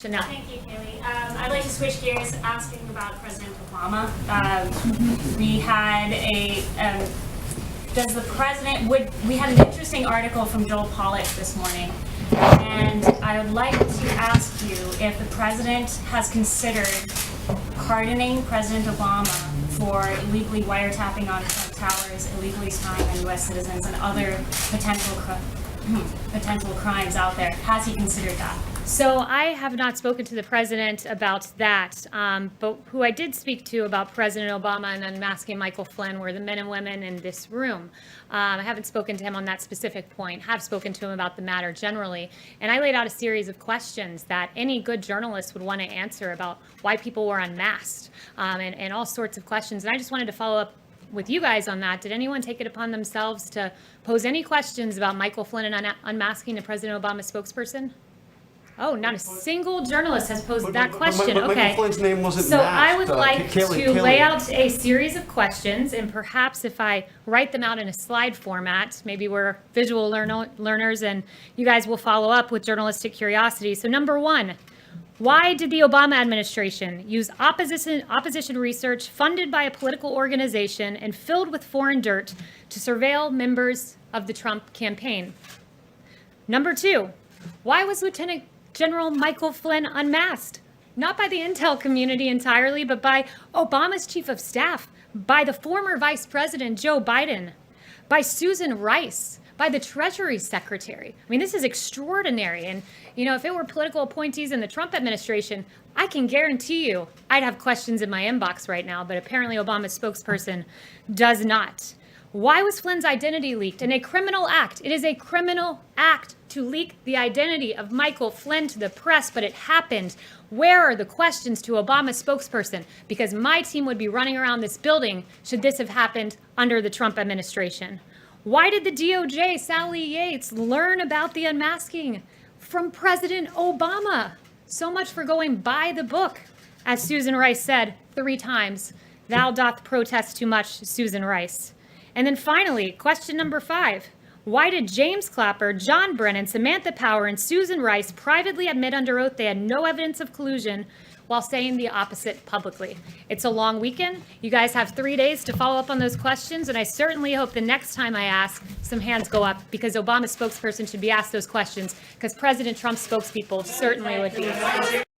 Chanel. Thank you, Kayleigh. I'd like to switch gears, asking about President Obama. We had we had an interesting article from Joel Pollak this morning, and I would like to ask you if the president has considered pardoning President Obama for illegally wiretapping on Trump towers, illegally spying on U.S. citizens, and other potential crimes out there. Has he considered that? So I have not spoken to the president about that, but who I did speak to about President Obama and unmasking Michael Flynn were the men and women in this room. I haven't spoken to him on that specific point, have spoken to him about the matter generally, and I laid out a series of questions that any good journalist would want to answer about why people were unmasked, and all sorts of questions. And I just wanted to follow up with you guys on that. Did anyone take it upon themselves to pose any questions about Michael Flynn and unmasking the President Obama spokesperson? Oh, not a single journalist has posed that question. But okay. Michael Flynn's name wasn't So masked. I would like Kayleigh. to lay out a series of questions, and perhaps if I write them out in a slide format, maybe we're visual learners and you guys will follow up with journalistic curiosity. So number one, why did the Obama administration use opposition research funded by a political organization and filled with foreign dirt to surveil members of the Trump campaign? Number two, why was Lieutenant General Michael Flynn unmasked? Not by the intel community entirely, but by Obama's chief of staff, by the former Vice President Joe Biden, by Susan Rice, by the Treasury Secretary. I mean, this is extraordinary. And, you know, if it were political appointees in the Trump administration, I can guarantee you I'd have questions in my inbox right now, but apparently Obama's spokesperson does not. Why was Flynn's identity leaked? In a criminal act. It is a criminal act to leak the identity of Michael Flynn to the press, but it happened. Where are the questions to Obama's spokesperson? Because my team would be running around this building should this have happened under the Trump administration. Why did the DOJ, Sally Yates, learn about the unmasking from President Obama? So much for going by the book. As Susan Rice said 3 times, thou doth protest too much, Susan Rice. And then finally, question number 5. Why did James Clapper, John Brennan, Samantha Power, and Susan Rice privately admit under oath they had no evidence of collusion while saying the opposite publicly? It's a long weekend. You guys have 3 days to follow up on those questions, and I certainly hope the next time I ask, some hands go up, because Obama's spokesperson should be asked those questions, because President Trump's spokespeople certainly would be.